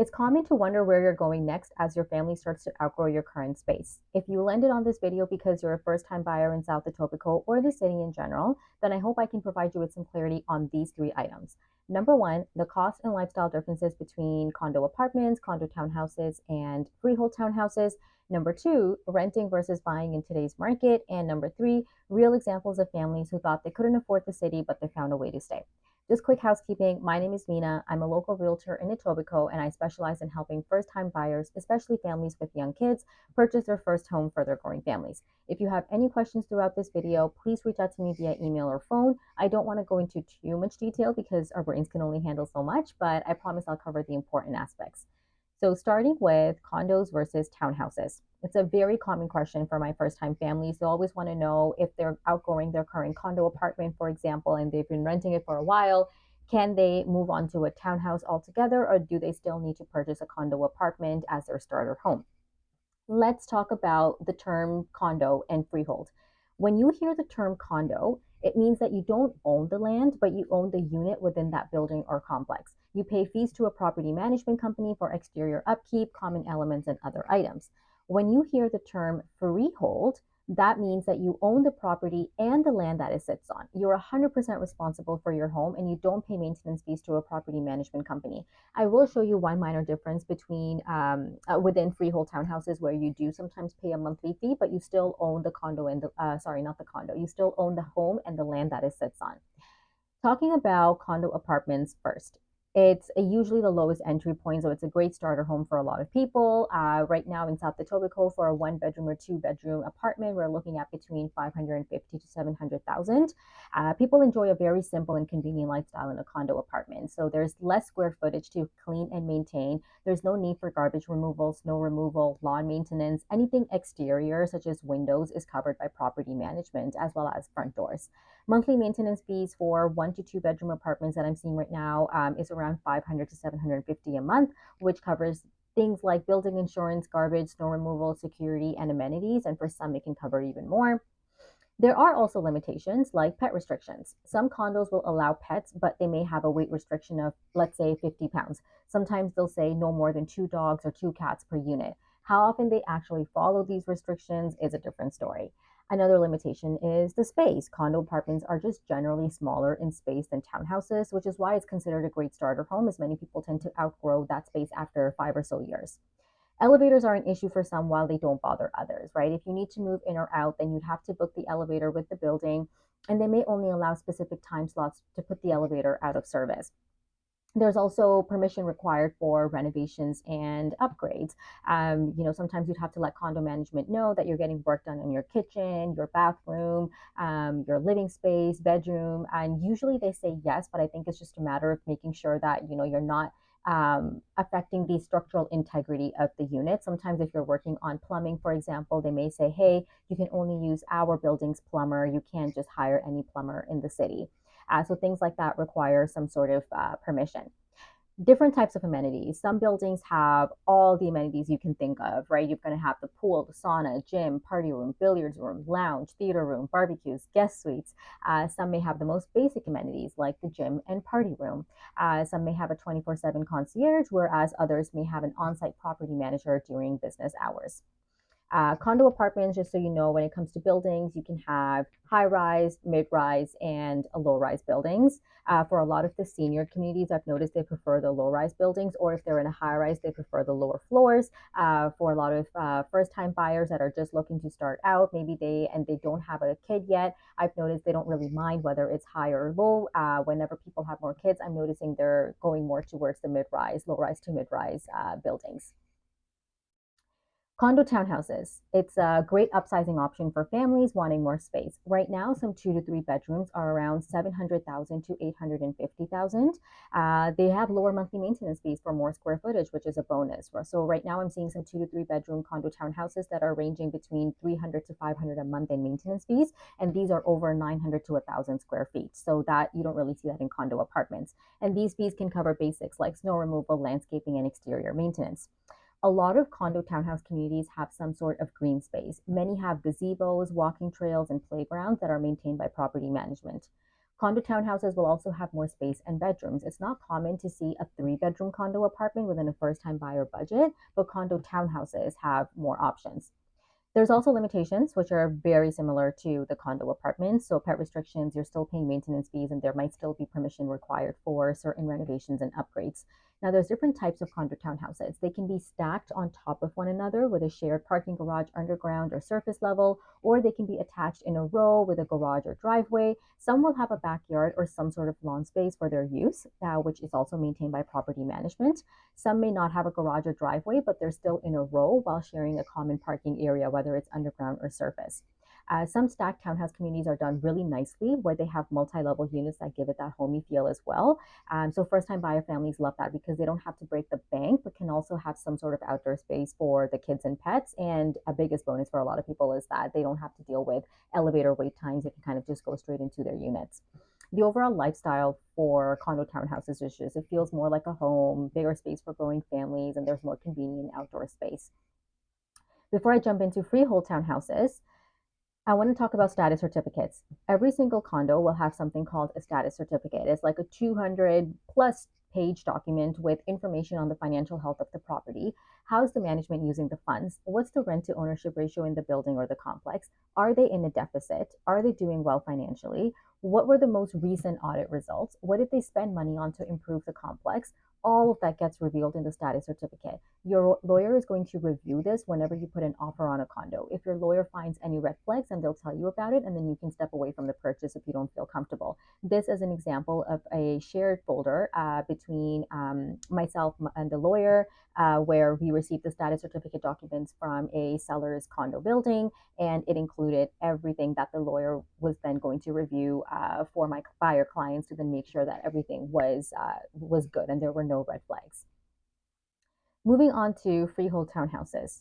It's common to wonder where you're going next as your family starts to outgrow your current space. If you landed on this video because you're a first time buyer in South Etobicoke or the city in general, then I hope I can provide you with some clarity on these three items. Number one, the cost and lifestyle differences between condo apartments, condo townhouses, and freehold townhouses. Number two, renting versus buying in today's market. And number three, real examples of families who thought they couldn't afford the city, but they found a way to stay. Just quick housekeeping. My name is Mina. I'm a local realtor in Etobicoke, and I specialize in helping first-time buyers, especially families with young kids, purchase their first home for their growing families. If you have any questions throughout this video, please reach out to me via email or phone. I don't want to go into too much detail because our brains can only handle so much, but I promise I'll cover the important aspects. So starting with condos versus townhouses. It's a very common question for my first time families. They always want to know if they're outgrowing their current condo apartment, for example, and they've been renting it for a while. Can they move on to a townhouse altogether, or do they still need to purchase a condo apartment as their starter home? Let's talk about the term condo and freehold. When you hear the term condo, it means that you don't own the land, but you own the unit within that building or complex. You pay fees to a property management company for exterior upkeep, common elements, and other items. When you hear the term freehold, that means that you own the property and the land that it sits on. You're 100% responsible for your home and you don't pay maintenance fees to a property management company. I will show you one minor difference between within freehold townhouses where you do sometimes pay a monthly fee, but you still own the condo and sorry, not the condo. You still own the home and the land that it sits on. Talking about condo apartments first. It's usually the lowest entry point, so it's a great starter home for a lot of people. Right now in South Etobicoke, for a one bedroom or two bedroom apartment, we're looking at between 550 to 700,000. People enjoy a very simple and convenient lifestyle in a condo apartment. So there's less square footage to clean and maintain. There's no need for garbage removal, snow removal, lawn maintenance. Anything exterior, such as windows, is covered by property management as well as front doors. Monthly maintenance fees for one to two bedroom apartments that I'm seeing right now is around 500 to 750 a month, which covers things like building insurance, garbage, snow removal, security, and amenities. And for some, it can cover even more. There are also limitations like pet restrictions. Some condos will allow pets, but they may have a weight restriction of, let's say, 50 pounds. Sometimes they'll say no more than two dogs or two cats per unit. How often they actually follow these restrictions is a different story. Another limitation is the space. Condo apartments are just generally smaller in space than townhouses, which is why it's considered a great starter home, as many people tend to outgrow that space after 5 or so years. Elevators are an issue for some while they don't bother others, right? If you need to move in or out, then you'd have to book the elevator with the building, and they may only allow specific time slots to put the elevator out of service. There's also permission required for renovations and upgrades. Sometimes you'd have to let condo management know that you're getting work done in your kitchen, your bathroom, your living space, bedroom, and usually they say yes, but I think it's just a matter of making sure that you're not affecting the structural integrity of the unit. Sometimes if you're working on plumbing, for example, they may say, hey, you can only use our building's plumber. You can't just hire any plumber in the city. So things like that require some sort of permission. Different types of amenities. Some buildings have all the amenities you can think of, right? You're going to have the pool, the sauna, gym, party room, billiards room, lounge, theater room, barbecues, guest suites. Some may have the most basic amenities like the gym and party room. Some may have a 24/7 concierge, whereas others may have an on-site property manager during business hours. Condo apartments, just so you know, when it comes to buildings, you can have high rise, mid rise, and low rise buildings. For a lot of the senior communities, I've noticed they prefer the low rise buildings, or if they're in a high rise, they prefer the lower floors. For a lot of first time buyers that are just looking to start out, maybe they don't have a kid yet, I've noticed they don't really mind whether it's high or low. Whenever people have more kids, I'm noticing they're going more towards the mid rise, low rise to mid rise buildings. Condo townhouses. It's a great upsizing option for families wanting more space. Right now, some two to three bedrooms are around 700,000 to 850,000. They have lower monthly maintenance fees for more square footage, which is a bonus. So right now, I'm seeing some two to three bedroom condo townhouses that are ranging between 300 to 500 a month in maintenance fees, and these are over 900 to 1,000 square feet. So that you don't really see that in condo apartments. And these fees can cover basics like snow removal, landscaping, and exterior maintenance. A lot of condo townhouse communities have some sort of green space. Many have gazebos, walking trails, and playgrounds that are maintained by property management. Condo townhouses will also have more space and bedrooms. It's not common to see a three-bedroom condo apartment within a first-time buyer budget, but condo townhouses have more options. There's also limitations, which are very similar to the condo apartments. So, pet restrictions, you're still paying maintenance fees, and there might still be permission required for certain renovations and upgrades. Now, there's different types of condo townhouses. They can be stacked on top of one another with a shared parking garage underground or surface level, or they can be attached in a row with a garage or driveway. Some will have a backyard or some sort of lawn space for their use, which is also maintained by property management. Some may not have a garage or driveway, but they're still in a row while sharing a common parking area, whether it's underground or surface. Some stacked townhouse communities are done really nicely where they have multi-level units that give it that homey feel as well. So first-time buyer families love that because they don't have to break the bank, but can also have some sort of outdoor space for the kids and pets. And a biggest bonus for a lot of people is that they don't have to deal with elevator wait times. They can kind of just go straight into their units. The overall lifestyle for condo townhouses is just, it feels more like a home, bigger space for growing families, and there's more convenient outdoor space. Before I jump into freehold townhouses, I want to talk about status certificates. Every single condo will have something called a status certificate. It's like a 200 plus page document with information on the financial health of the property. How's the management using the funds? What's the rent to ownership ratio in the building or the complex? Are they in a deficit? Are they doing well financially? What were the most recent audit results? What did they spend money on to improve the complex? All of that gets revealed in the status certificate. Your lawyer is going to review this whenever you put an offer on a condo. If your lawyer finds any red flags, then they'll tell you about it, and then you can step away from the purchase if you don't feel comfortable. This is an example of a shared folder between myself and the lawyer, where we received the status certificate documents from a seller's condo building, and it included everything that the lawyer was then going to review for my buyer clients to then make sure that everything was good and there were no red flags. Moving on to freehold townhouses.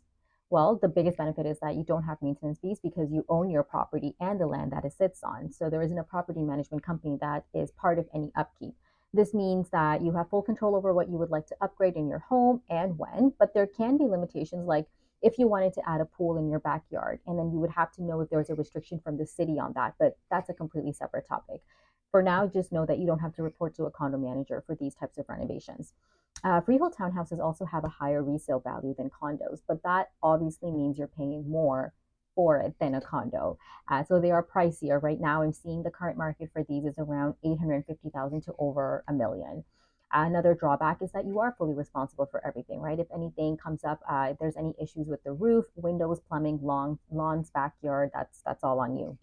Well, the biggest benefit is that you don't have maintenance fees because you own your property and the land that it sits on. So there isn't a property management company that is part of any upkeep. This means that you have full control over what you would like to upgrade in your home and when, but there can be limitations like if you wanted to add a pool in your backyard, and then you would have to know if there's a restriction from the city on that, but that's a completely separate topic. For now, just know that you don't have to report to a condo manager for these types of renovations. Freehold townhouses also have a higher resale value than condos, but that obviously means you're paying more for it than a condo. So they are pricier. Right now, I'm seeing the current market for these is around 850,000 to over a million. Another drawback is that you are fully responsible for everything, right? If anything comes up, if there's any issues with the roof, windows, plumbing, lawns, backyard, that's all on you.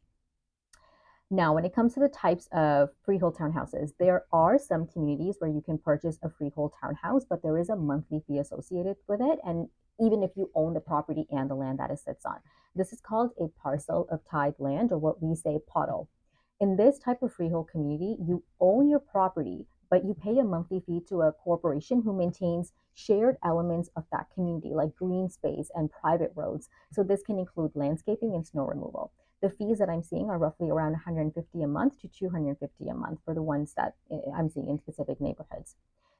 Now, when it comes to the types of freehold townhouses, there are some communities where you can purchase a freehold townhouse, but there is a monthly fee associated with it. And even if you own the property and the land that it sits on, this is called a parcel of tied land, or what we say pottle. In this type of freehold community, you own your property, but you pay a monthly fee to a corporation who maintains shared elements of that community, like green space and private roads. So this can include landscaping and snow removal. The fees that I'm seeing are roughly around 150 a month to 250 a month for the ones that I'm seeing in specific neighborhoods.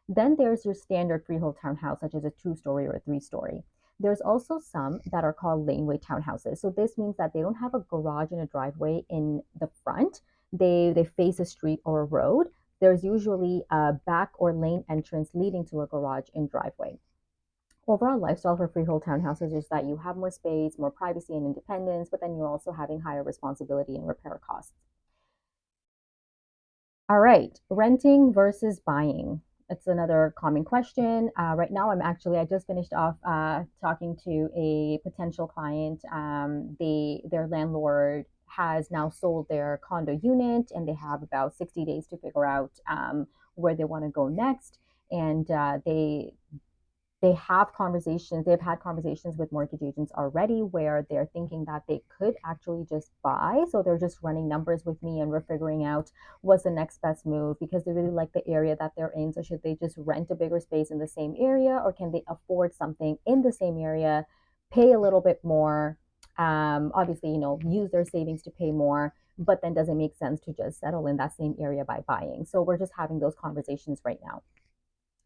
Then there's your standard freehold townhouse, such as a 2-story or a 3-story. There's also some that are called laneway townhouses. So this means that they don't have a garage and a driveway in the front. They face a street or a road. There's usually a back or lane entrance leading to a garage and driveway. Overall lifestyle for freehold townhouses is that you have more space, more privacy and independence, but then you're also having higher responsibility and repair costs. All right, renting versus buying. It's another common question. Right now, I just finished off talking to a potential client. Their landlord has now sold their condo unit, and they have about 60 days to figure out where they want to go next. And they've had conversations with mortgage agents already where they're thinking that they could actually just buy. So they're just running numbers with me and we're figuring out what's the next best move because they really like the area that they're in. So should they just rent a bigger space in the same area, or can they afford something in the same area, pay a little bit more, obviously, use their savings to pay more, but then does it make sense to just settle in that same area by buying? So we're just having those conversations right now.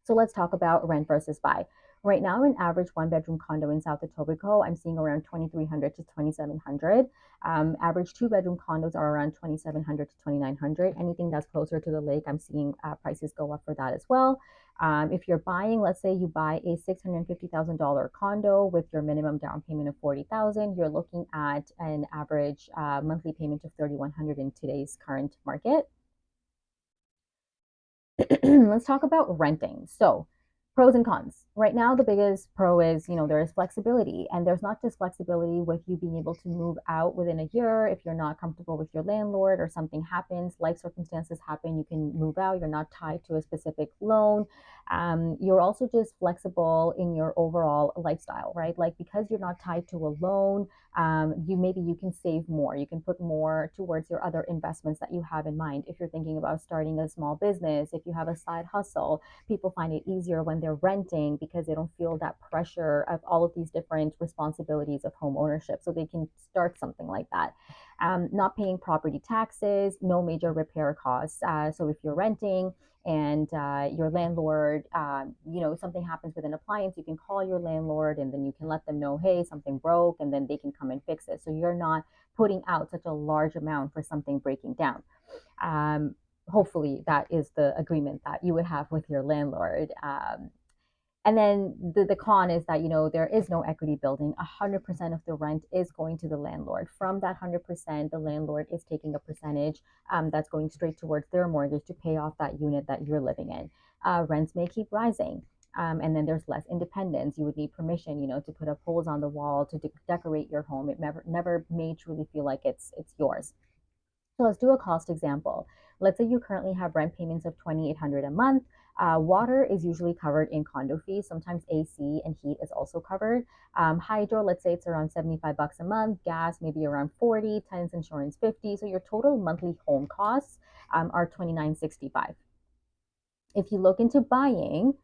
So let's talk about rent versus buy. Right now, an average one-bedroom condo in South Etobicoke, I'm seeing around 2,300 to 2,700. Average two-bedroom condos are around 2,700 to 2,900. Anything that's closer to the lake, I'm seeing prices go up for that as well. If you're buying, let's say you buy a $650,000 condo with your minimum down payment of 40,000, you're looking at an average monthly payment of 3,100 in today's current market. Let's talk about renting. So, pros and cons. Right now, the biggest pro is, there is flexibility, and there's not just flexibility with you being able to move out within a year if you're not comfortable with your landlord or something happens, life circumstances happen, you can move out. You're not tied to a specific loan. You're also just flexible in your overall lifestyle, right? Like because you're not tied to a loan, you can save more, you can put more towards your other investments that you have in mind. If you're thinking about starting a small business, if you have a side hustle, people find it easier when they're renting because they don't feel that pressure of all of these different responsibilities of home ownership, so they can start something like that. Not paying property taxes, no major repair costs. So if you're renting and your landlord, something happens with an appliance, you can call your landlord and then you can let them know, hey, something broke, and then they can come and fix it. So you're not putting out such a large amount for something breaking down. Hopefully, that is the agreement that you would have with your landlord. And then the con is that, there is no equity building. 100% of the rent is going to the landlord. From that 100%, the landlord is taking a percentage that's going straight towards their mortgage to pay off that unit that you're living in. Rents may keep rising. And then there's less independence. You would need permission, to put up holes on the wall to decorate your home. It never may truly feel like it's yours. So let's do a cost example. Let's say you currently have rent payments of 2,800 a month. Water is usually covered in condo fees. Sometimes AC and heat is also covered. Hydro, let's say it's around 75 bucks a month. Gas, maybe around 40. Tenants insurance, 50. So your total monthly home costs are 2,965. If you look into buying,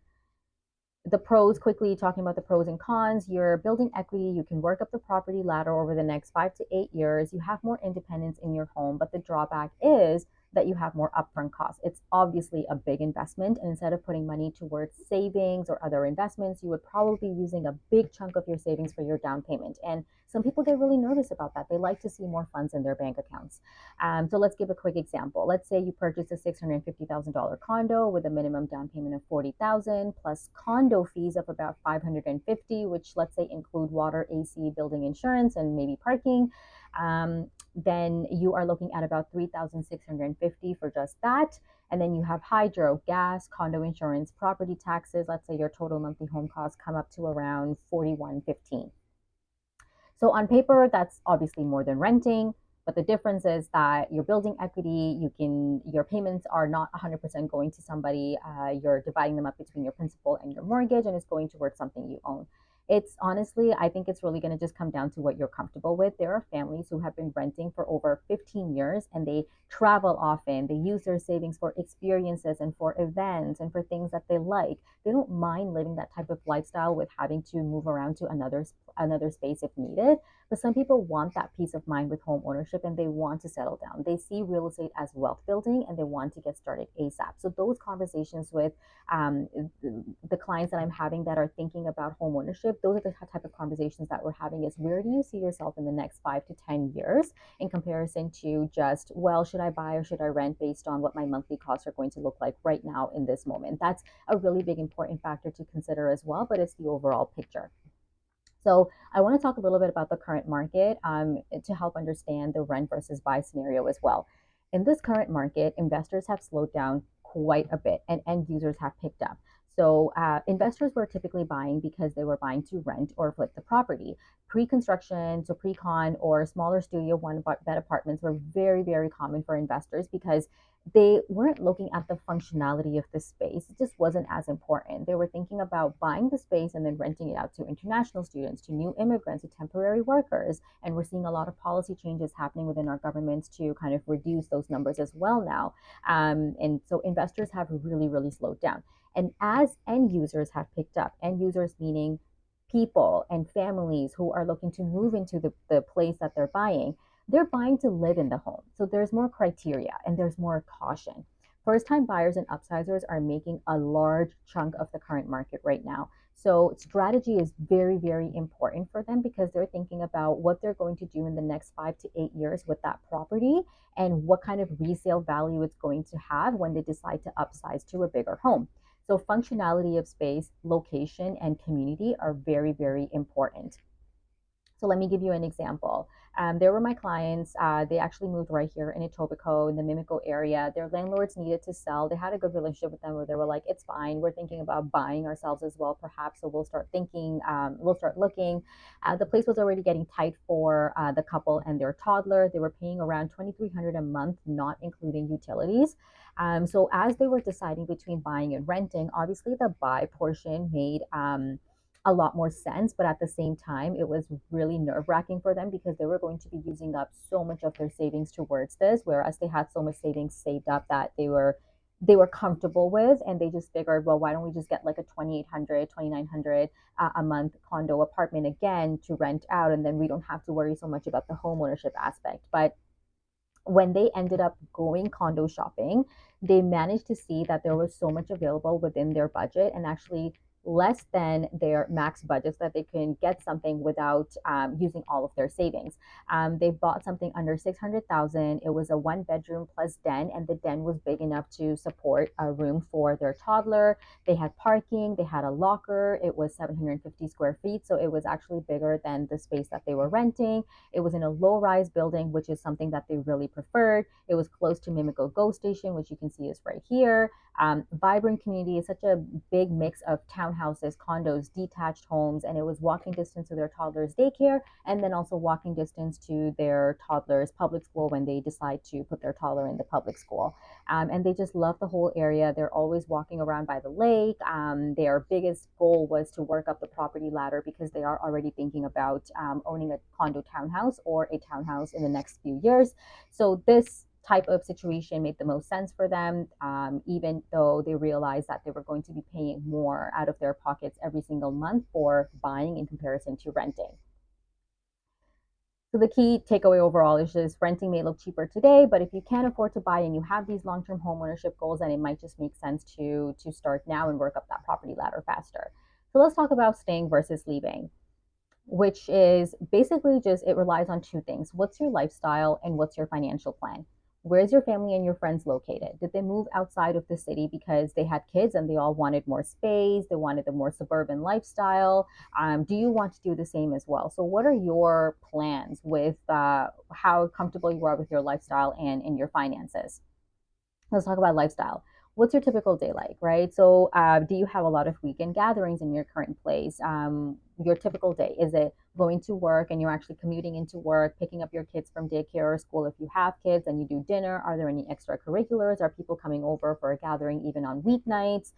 the pros, quickly talking about the pros and cons, you're building equity. You can work up the property ladder over the next 5 to 8 years. You have more independence in your home, but the drawback is that you have more upfront costs. It's obviously a big investment, and instead of putting money towards savings or other investments, you would probably be using a big chunk of your savings for your down payment. And some people get really nervous about that. They like to see more funds in their bank accounts. So let's give a quick example. Let's say you purchase a $650,000 condo with a minimum down payment of 40,000 plus condo fees of about 550, which let's say include water, AC, building insurance, and maybe parking. Then you are looking at about 3,650 for just that. And then you have hydro, gas, condo insurance, property taxes. Let's say your total monthly home costs come up to around 4115. So on paper, that's obviously more than renting, but the difference is that you're building equity. Your payments are not 100% going to somebody. You're dividing them up between your principal and your mortgage, and it's going towards something you own. It's honestly, I think it's really going to just come down to what you're comfortable with. There are families who have been renting for over 15 years and they travel often. They use their savings for experiences and for events and for things that they like. They don't mind living that type of lifestyle with having to move around to another space if needed. But some people want that peace of mind with home ownership and they want to settle down. They see real estate as wealth building and they want to get started ASAP. So those conversations with um, the clients that I'm having that are thinking about home ownership, those are the type of conversations that we're having is where do you see yourself in the next 5 to 10 years in comparison to just, well, should I buy or should I rent based on what my monthly costs are going to look like right now in this moment? That's a really big important factor to consider as well, but it's the overall picture. So I want to talk a little bit about the current market to help understand the rent versus buy scenario as well. In this current market, investors have slowed down quite a bit and end users have picked up. So investors were typically buying because they were buying to rent or flip the property. Pre-construction, so pre-con or smaller studio one bed apartments were very, very common for investors because they weren't looking at the functionality of the space. It just wasn't as important. They were thinking about buying the space and then renting it out to international students, to new immigrants, to temporary workers. And we're seeing a lot of policy changes happening within our governments to kind of reduce those numbers as well now. And so investors have really, really slowed down. And as end users have picked up, end users meaning people and families who are looking to move into the place that they're buying to live in the home. So there's more criteria and there's more caution. first time buyers and upsizers are making a large chunk of the current market right now. So strategy is very, very important for them because they're thinking about what they're going to do in the next 5 to 8 years with that property and what kind of resale value it's going to have when they decide to upsize to a bigger home. So functionality of space, location, and community are very, very important. So let me give you an example. There were my clients. They actually moved right here in Etobicoke, in the Mimico area. Their landlords needed to sell. They had a good relationship with them where they were like, it's fine. We're thinking about buying ourselves as well, perhaps. So we'll start thinking, we'll start looking. The place was already getting tight for the couple and their toddler. They were paying around 2,300 a month, not including utilities. So as they were deciding between buying and renting, obviously the buy portion made a lot more sense. But at the same time, it was really nerve wracking for them because they were going to be using up so much of their savings towards this, whereas they had so much savings saved up that they were comfortable with, and they just figured, well, why don't we just get like a 2,800, 2,900 a month condo apartment again to rent out, and then we don't have to worry so much about the home ownership aspect. But when they ended up going condo shopping, they managed to see that there was so much available within their budget and actually less than their max budgets that they can get something without using all of their savings. They bought something under 600,000. It was a 1 bedroom plus den, and the den was big enough to support a room for their toddler. They had parking, they had a locker. It was 750 square feet, so it was actually bigger than the space that they were renting. It was in a low rise building, which is something that they really preferred. It was close to Mimico GO Station, which you can see is right here. Vibrant community is such a big mix of townhouses, condos, detached homes, and it was walking distance to their toddler's daycare and then also walking distance to their toddler's public school when they decide to put their toddler in the public school. And they just love the whole area. They're always walking around by the lake. Their biggest goal was to work up the property ladder because they are already thinking about owning a condo townhouse or a townhouse in the next few years. So this type of situation made the most sense for them, even though they realized that they were going to be paying more out of their pockets every single month for buying in comparison to renting. So the key takeaway overall is just renting may look cheaper today, but if you can't afford to buy and you have these long-term home ownership goals, then it might just make sense to start now and work up that property ladder faster. So let's talk about staying versus leaving, which is basically just it relies on two things. What's your lifestyle and what's your financial plan? Where's your family and your friends located? Did they move outside of the city because they had kids and they all wanted more space? They wanted a more suburban lifestyle. Do you want to do the same as well? So, what are your plans with how comfortable you are with your lifestyle and in your finances? Let's talk about lifestyle. What's your typical day like, right? So, do you have a lot of weekend gatherings in your current place? Your typical day, is it going to work and you're actually commuting into work, picking up your kids from daycare or school if you have kids, and you do dinner? Are there any extracurriculars? Are people coming over for a gathering even on weeknights?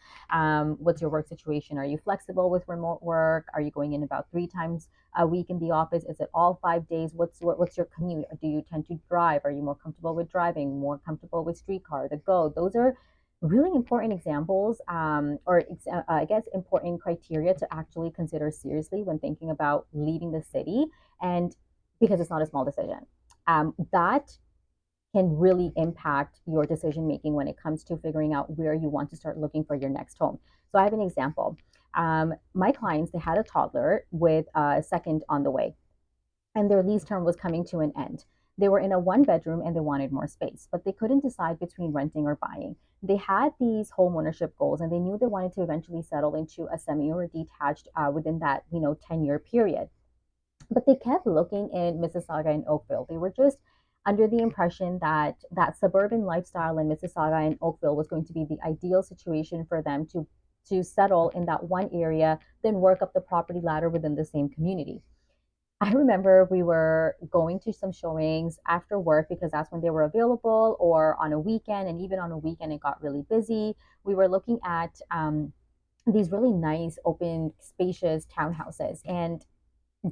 What's your work situation? Are you flexible with remote work? Are you going in about 3 times a week in the office? Is it all 5 days? What's your commute? Do you tend to drive? Are you more comfortable with driving? More comfortable with streetcar? The go? Those are really important examples, or I guess important criteria to actually consider seriously when thinking about leaving the city, and because it's not a small decision. That can really impact your decision making when it comes to figuring out where you want to start looking for your next home. So I have an example. My clients, they had a toddler with a second on the way, and their lease term was coming to an end. They were in a 1 bedroom and they wanted more space, but they couldn't decide between renting or buying. They had these home ownership goals and they knew they wanted to eventually settle into a semi or detached within that 10-year period. But they kept looking in Mississauga and Oakville. They were just under the impression that that suburban lifestyle in Mississauga and Oakville was going to be the ideal situation for them to settle in that one area, then work up the property ladder within the same community. I remember we were going to some showings after work because that's when they were available, or on a weekend. And even on a weekend, it got really busy. We were looking at these really nice, open, spacious townhouses. And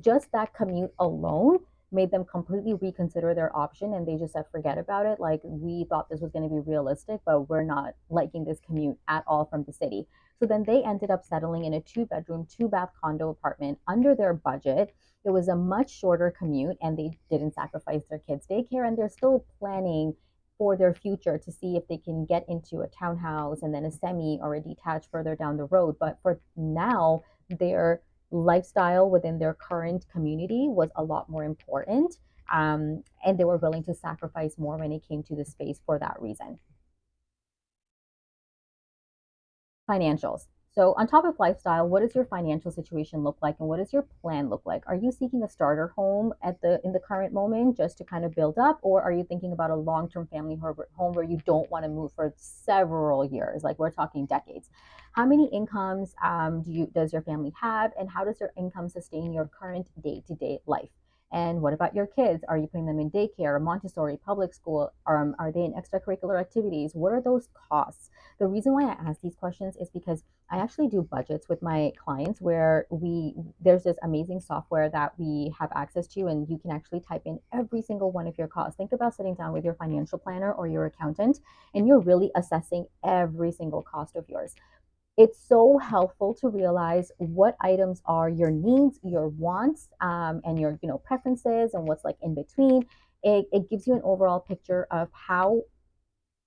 just that commute alone made them completely reconsider their option, and they just said forget about it. Like, we thought this was going to be realistic, but we're not liking this commute at all from the city. So then they ended up settling in a 2 bedroom 2 bath condo apartment under their budget. It was a much shorter commute, and they didn't sacrifice their kids daycare, and they're still planning for their future to see if they can get into a townhouse and then a semi or a detached further down the road. But for now, their lifestyle within their current community was a lot more important. And they were willing to sacrifice more when it came to the space for that reason. Financials. So, on top of lifestyle, what does your financial situation look like, and what does your plan look like? Are you seeking a starter home at the in the current moment just to kind of build up, or are you thinking about a long-term family home where you don't want to move for several years, like we're talking decades? How many incomes does your family have, and how does your income sustain your current day-to-day life? And what about your kids? Are you putting them in daycare, Montessori, public school? Are they in extracurricular activities? What are those costs? The reason why I ask these questions is because I actually do budgets with my clients where there's this amazing software that we have access to, and you can actually type in every single one of your costs. Think about sitting down with your financial planner or your accountant, and you're really assessing every single cost of yours. It's so helpful to realize what items are your needs, your wants, and your preferences, and what's like in between. It gives you an overall picture of how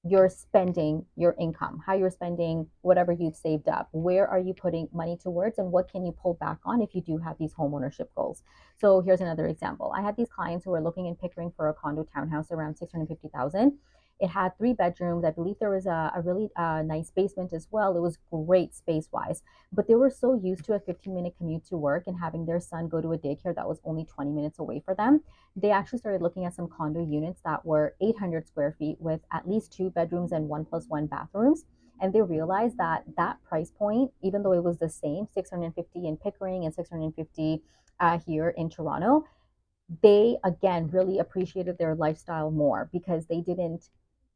you're spending your income, how you're spending whatever you've saved up, where are you putting money towards, and what can you pull back on if you do have these home ownership goals. So here's another example. I had these clients who were looking in Pickering for a condo townhouse around 650,000. It had 3 bedrooms. I believe there was a really nice basement as well. It was great space wise, but they were so used to a 15-minute commute to work and having their son go to a daycare that was only 20 minutes away for them. They actually started looking at some condo units that were 800 square feet with at least 2 bedrooms and 1+1 bathrooms. And they realized that that price point, even though it was the same, 650 in Pickering and 650 here in Toronto, they again really appreciated their lifestyle more because they didn't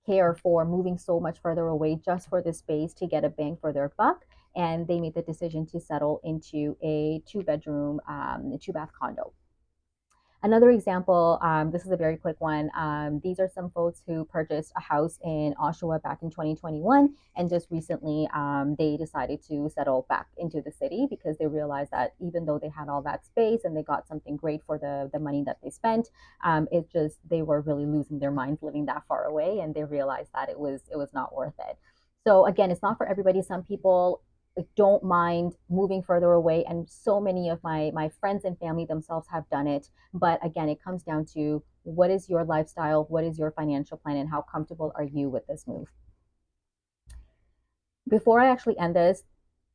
care for moving so much further away just for the space to get a bang for their buck. And they made the decision to settle into a 2 bedroom, 2 bath condo. Another example, this is a very quick one. These are some folks who purchased a house in Oshawa back in 2021, and just recently they decided to settle back into the city because they realized that even though they had all that space and they got something great for the money that they spent, it just they were really losing their minds living that far away, and they realized that it was not worth it. So again, it's not for everybody. Some people don't mind moving further away, and so many of my friends and family themselves have done it. But again, it comes down to what is your lifestyle, what is your financial plan, and how comfortable are you with this move. Before I actually end this,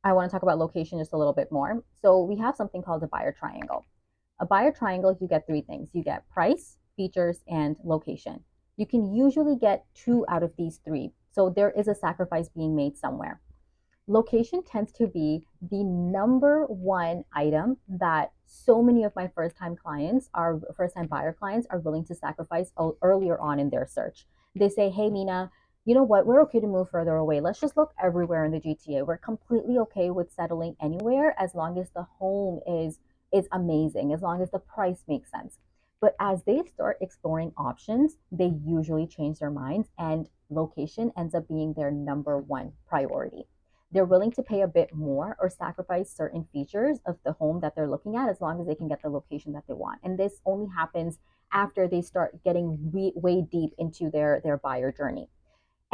I want to talk about location just a little bit more. So we have something called a buyer triangle. A buyer triangle, you get 3 things. You get price, features, and location. You can usually get 2 out of these 3. So there is a sacrifice being made somewhere. Location tends to be the number one item that so many of my first time buyer clients are willing to sacrifice earlier on in their search. They say, hey, Mina, you know what? We're okay to move further away. Let's just look everywhere in the GTA. We're completely okay with settling anywhere as long as the home is amazing, as long as the price makes sense. But as they start exploring options, they usually change their minds, and location ends up being their number one priority. They're willing to pay a bit more or sacrifice certain features of the home that they're looking at as long as they can get the location that they want. And this only happens after they start getting way deep into their buyer journey.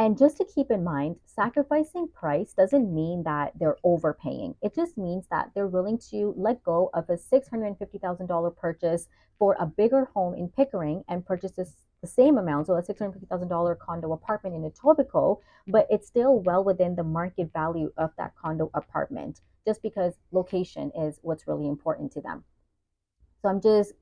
And just to keep in mind, sacrificing price doesn't mean that they're overpaying. It just means that they're willing to let go of a $650,000 purchase for a bigger home in Pickering and purchase the same amount, so a $650,000 condo apartment in Etobicoke, but it's still well within the market value of that condo apartment, just because location is what's really important to them. So I'm just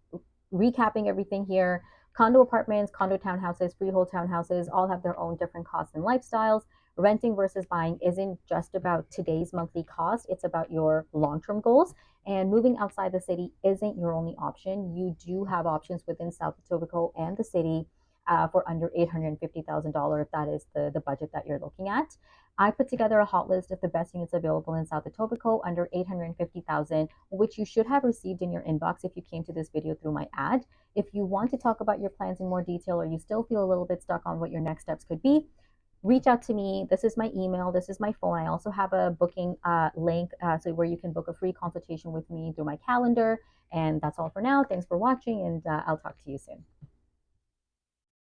recapping everything here. Condo apartments, condo townhouses, freehold townhouses all have their own different costs and lifestyles. Renting versus buying isn't just about today's monthly cost, it's about your long term goals. And moving outside the city isn't your only option. You do have options within South Etobicoke and the city for under $850,000 if that is the budget that you're looking at. I put together a hot list of the best units available in South Etobicoke under 850,000, which you should have received in your inbox if you came to this video through my ad. If you want to talk about your plans in more detail, or you still feel a little bit stuck on what your next steps could be, reach out to me. This is my email. This is my phone. I also have a booking link so where you can book a free consultation with me through my calendar. And that's all for now. Thanks for watching, and I'll talk to you soon.